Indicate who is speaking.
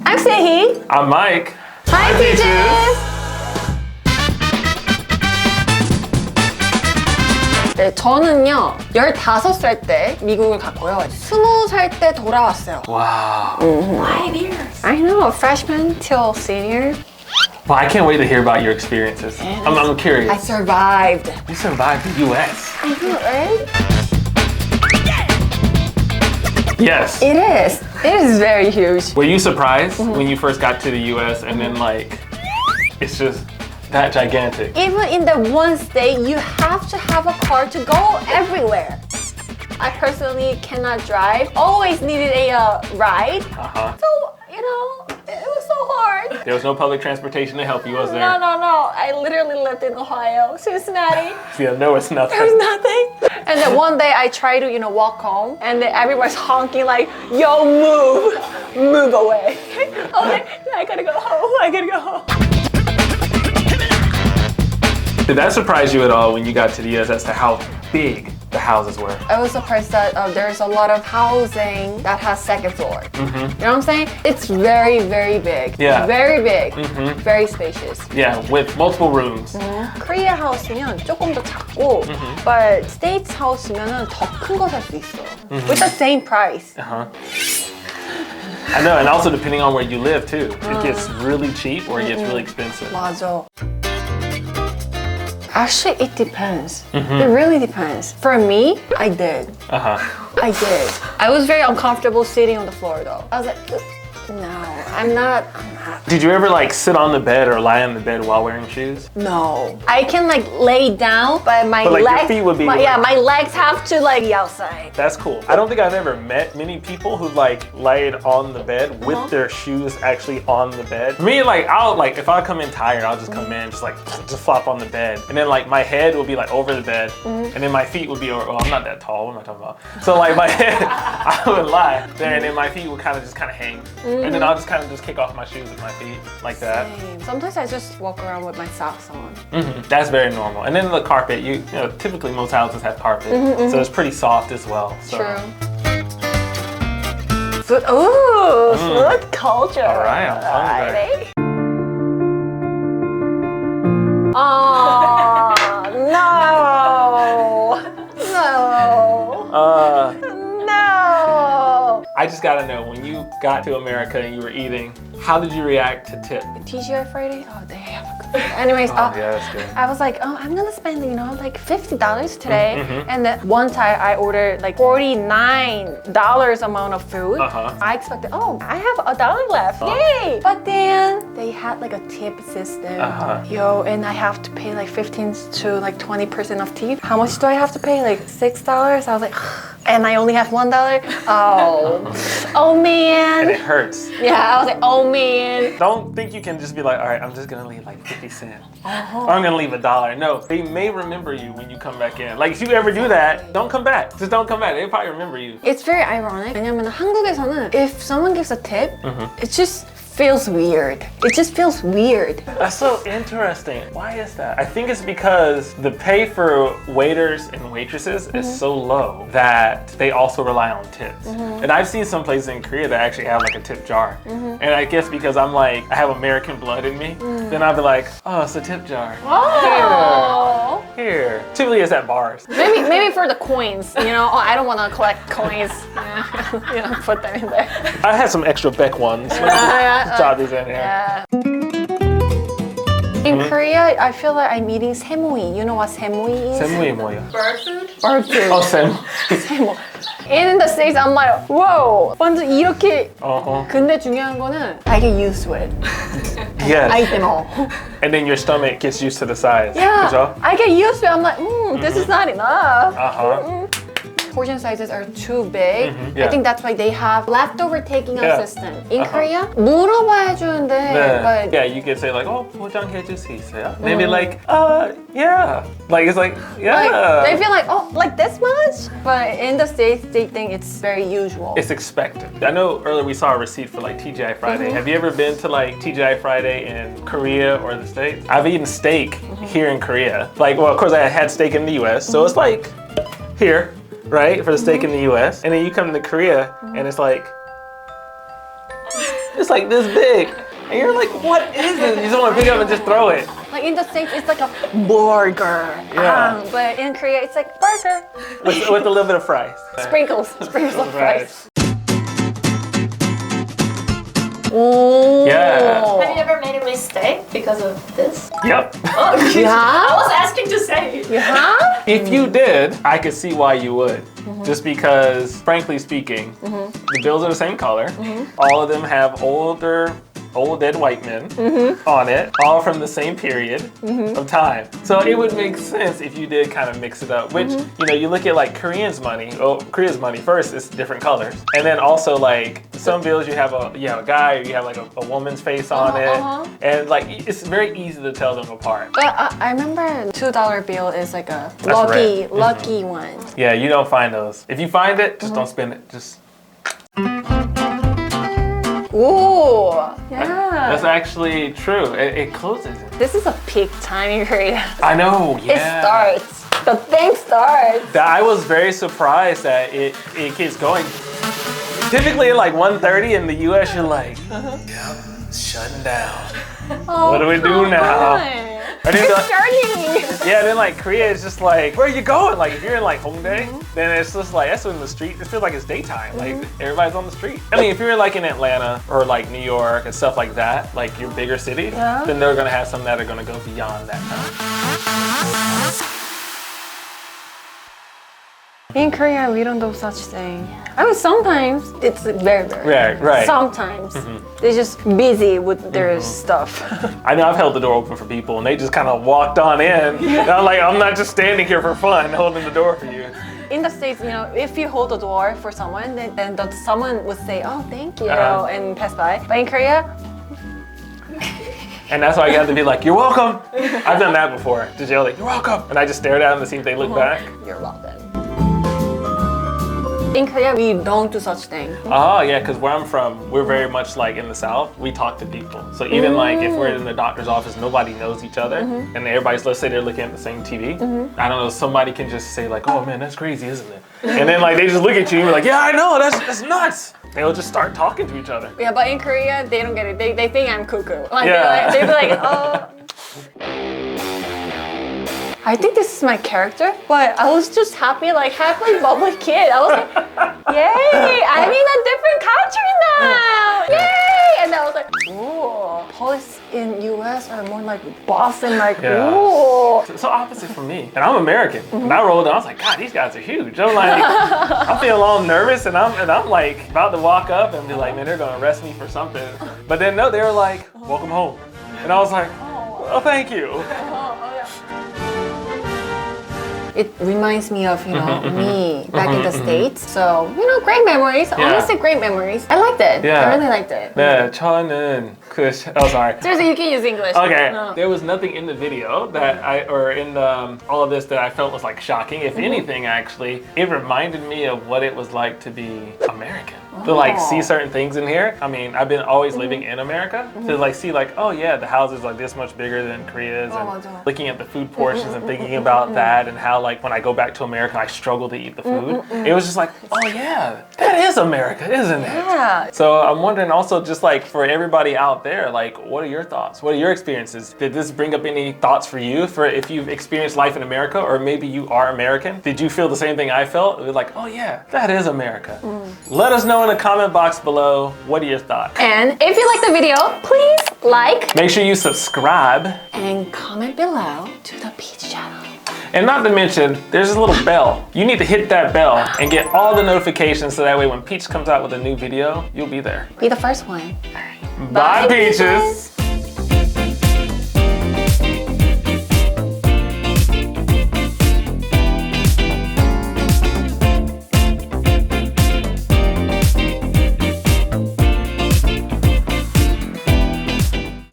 Speaker 1: I'm Sehee.
Speaker 2: I'm Mike.
Speaker 1: Hi, peaches. 네, 저는요 15살 때 미국을 갔고요. 20살 때 돌아왔어요.
Speaker 2: Wow.
Speaker 1: 5 years. I know, freshman till senior.
Speaker 2: Well, I can't wait to hear about your experiences. I'm curious.
Speaker 1: I survived.
Speaker 2: You survived the U.S.
Speaker 1: I know, right?
Speaker 2: Yes.
Speaker 1: It is. It is very huge.
Speaker 2: Were you surprised when you first got to the U.S. and then like, it's just that gigantic?
Speaker 1: Even in the one state, you have to have a car to go everywhere. I personally cannot drive. Always needed a ride. So, you know, it was so hard.
Speaker 2: There was no public transportation to help you, was there?
Speaker 1: No. I literally lived in Ohio, Cincinnati.
Speaker 2: Yeah, no, it's nothing.
Speaker 1: There's nothing. And then one day I tried to, walk home, and then everybody's honking like, yo, move away. Okay, I gotta go home.
Speaker 2: Did that surprise you at all when you got to the U.S. as to how big the houses were?
Speaker 1: I was surprised that there's a lot of housing that has second floor. You know what I'm saying? It's very, very big.
Speaker 2: Yeah.
Speaker 1: Very big. Very spacious.
Speaker 2: Yeah, with multiple rooms.
Speaker 1: Korea house면 조금 더 작고, but States house면은 더 큰 거 살 수 있어. With the same price.
Speaker 2: I know, and also depending on where you live too. It gets really cheap or it gets really expensive.
Speaker 1: 맞아. Actually, it depends. It really depends. For me, I did. I did. I was very uncomfortable sitting on the floor though. I was like, no, I'm not.
Speaker 2: Did you ever like sit on the bed or lie on the bed while wearing shoes?
Speaker 1: No. I can like lay down, but my
Speaker 2: But, like, your
Speaker 1: legs,
Speaker 2: feet would be
Speaker 1: my legs have to like be outside.
Speaker 2: That's cool. I don't think I've ever met many people who like laid on the bed with their shoes actually on the bed. For me, like if I come in tired, I'll just come in just flop on the bed, and then like my head will be like over the bed, and then my feet would be over. Well, I'm not that tall. What am I talking about? So like my head, I would lie there, and then my feet would kind of hang, and then I'll just kind of kick off my shoes with my feet like that.
Speaker 1: Same. Sometimes I just walk around with my socks on.
Speaker 2: That's very normal. And then the carpet, you know, typically most houses have carpet, so it's pretty soft as well. So.
Speaker 1: True. Food, ooh, food culture.
Speaker 2: All right, I'm hungry.
Speaker 1: Oh, no.
Speaker 2: I just gotta know, when you got to America and you were eating, how did you react to tip?
Speaker 1: TGI Friday? Oh, they have a good food. Anyways,
Speaker 2: Yeah, that's good.
Speaker 1: I was like, oh, I'm gonna spend, like $50 today. And then one time I ordered like $49 amount of food. I expected, oh, I have $1 left, yay! But then they had like a tip system. Yo, and I have to pay like 15 to like 20% of tip. How much do I have to pay? Like $6? I was like, and I only have $1. Oh man.
Speaker 2: And it hurts.
Speaker 1: Yeah, I was like, oh man.
Speaker 2: Don't think you can just be like, all right, I'm just gonna leave like 50 cents. Or I'm gonna leave $1. No, they may remember you when you come back in. Like if you ever do that, don't come back. Just don't come back. They'll probably remember you.
Speaker 1: It's very ironic. 왜냐면 한국에서는 if someone gives a tip, it just feels weird. It just feels weird.
Speaker 2: That's so interesting. Why is that? I think it's because the pay for waiters and waitresses is so low that they also rely on tips. And I've seen some places in Korea that actually have like a tip jar. And I guess because I'm like, I have American blood in me, then I'll be like, oh, it's a tip jar.
Speaker 1: Oh.
Speaker 2: Here. Typically it's at bars.
Speaker 1: Maybe for the coins, Oh, I don't want to collect coins. Put them in there.
Speaker 2: I had some extra Beck ones. Drop these in here.
Speaker 1: Yeah. In Korea, I feel like I'm eating 세모이. You know what 세모이 is?
Speaker 2: 세모이 뭐예요?
Speaker 1: Bird food. Bird food.
Speaker 2: Oh, 세모.
Speaker 1: 세모. In the States, I'm like, whoa. 완전 이렇게. 근데 중요한 거는 I get used to it.
Speaker 2: Yes.
Speaker 1: I eat them all.
Speaker 2: And then your stomach gets used to the size.
Speaker 1: Yeah.
Speaker 2: 그죠?
Speaker 1: I get used to it. I'm like, this is not enough. Portion sizes are too big. I think that's why they have leftover taking out system. In Korea, 물어봐야 해주는데, but
Speaker 2: yeah, you could say like, oh, 포장해 줄 수 있어요? They'd be like, yeah. Like it's like, yeah.
Speaker 1: Like, they feel like, oh, like this much? But in the States, they think it's very usual.
Speaker 2: It's expected. I know earlier we saw a receipt for like TGI Friday. Have you ever been to like TGI Friday in Korea or the States? I've eaten steak here in Korea. Like, well, of course I had steak in the US, so it's like here. Right, for the steak in the US, and then you come to Korea and it's like It's like this big. And you're like, what is this? You just want to pick it up and just throw it.
Speaker 1: Like in the States, it's like a burger.
Speaker 2: Yeah.
Speaker 1: But in Korea, it's like burger.
Speaker 2: With a little bit of fries.
Speaker 1: Sprinkles of fries.
Speaker 2: Right.
Speaker 1: Oh.
Speaker 2: Yeah.
Speaker 3: Have you ever made a mistake because of this?
Speaker 2: Yep.
Speaker 3: Oh,
Speaker 1: Yeah?
Speaker 3: I was asking to say.
Speaker 1: Yeah?
Speaker 2: If you did, I could see why you would. Just because, frankly speaking, the bills are the same color. All of them have old dead white men on it, all from the same period of time. So it would make sense if you did kind of mix it up, which, you know, you look at like Korea's money first, it's different colors. And then also like some bills you have a guy or you have like a woman's face on it. And like, it's very easy to tell them apart.
Speaker 1: But I remember $2 bill is like a
Speaker 2: That's
Speaker 1: lucky one.
Speaker 2: Yeah, you don't find those. If you find it, just don't spend it. Just.
Speaker 1: Ooh, yeah.
Speaker 2: That's actually true. It closes.
Speaker 1: This is a peak time in Korea.
Speaker 2: I know, yeah.
Speaker 1: It starts. The thing starts.
Speaker 2: I was very surprised that it keeps going. Typically at like 1:30 in the US, you're like, yep, shutting down.
Speaker 1: Oh,
Speaker 2: What do we do now?
Speaker 1: It's starting.
Speaker 2: Yeah, then like Korea is just like, where are you going? Like if you're in like Hongdae, then it's just like, that's in the street. It feels like it's daytime. Like everybody's on the street. I mean, if you're like in Atlanta or like New York and stuff like that, like your bigger cities, then they're gonna have some that are gonna go beyond that time.
Speaker 1: In Korea, we don't do such thing. I mean, sometimes it's very, very
Speaker 2: Right, right.
Speaker 1: Sometimes they're just busy with their stuff.
Speaker 2: I know I've held the door open for people and they just kind of walked on in. And I'm like, I'm not just standing here for fun holding the door for you.
Speaker 1: In the States, you know, if you hold the door for someone, then someone would say, "Oh, thank you," and pass by. But in Korea,
Speaker 2: and that's why you have to be like, you're welcome. I've done that before. Just yell like, you're welcome. And I just stared at them to see if they look back.
Speaker 1: you're welcome. In Korea, we don't do such thing.
Speaker 2: Oh, yeah, because where I'm from, we're very much like in the South, we talk to people. So even like if we're in the doctor's office, nobody knows each other. And everybody's, let's say they're looking at the same TV. I don't know, somebody can just say like, oh man, that's crazy, isn't it? And then like they just look at you and you're like, yeah, I know, that's nuts. They'll just start talking to each other.
Speaker 1: Yeah, but in Korea, they don't get it. They think I'm cuckoo. Like,
Speaker 2: Yeah.
Speaker 1: they'd be like, oh. I think this is my character, but I was just happy bubbly kid. I was like, yay, I'm in a different country now, yay! And I was like, ooh, police in US are more like boss and like, ooh.
Speaker 2: So opposite from me. And I'm American. And I rolled in, I was like, God, these guys are huge. I'm like, I'm feeling all nervous and I'm like about to walk up and be like, man, they're gonna arrest me for something. But then no, they were like, welcome home. And I was like, oh, thank you.
Speaker 1: It reminds me of, you know, me back in the States. So, you know, great memories. Honestly, great memories. I liked it.
Speaker 2: Yeah.
Speaker 1: I really liked it.
Speaker 2: 네, 저는 oh, sorry.
Speaker 1: Seriously, you can use English.
Speaker 2: Okay,
Speaker 1: No.
Speaker 2: there was nothing in the video that in all of this that I felt was like shocking. If anything, actually, it reminded me of what it was like to be American. To like see certain things in here. I mean, I've been always living in America. To like see like, oh yeah, the house is like this much bigger than Korea's, and looking at the food portions and thinking about that and how like when I go back to America, I struggle to eat the food. It was just like, oh yeah, that is America, isn't it?
Speaker 1: Yeah.
Speaker 2: So I'm wondering also just like for everybody out there, like what are your thoughts? What are your experiences? Did this bring up any thoughts for you for if you've experienced life in America or maybe you are American? Did you feel the same thing I felt? It was like, oh yeah, that is America. Let us know in the comment box below, what are your thoughts?
Speaker 1: And if you like the video, please like.
Speaker 2: Make sure you subscribe.
Speaker 1: And comment below to the Peach channel.
Speaker 2: And not to mention, there's this little bell. You need to hit that bell and get all the notifications so that way when Peach comes out with a new video, you'll be there.
Speaker 1: Be the first one.
Speaker 2: Bye, Peaches.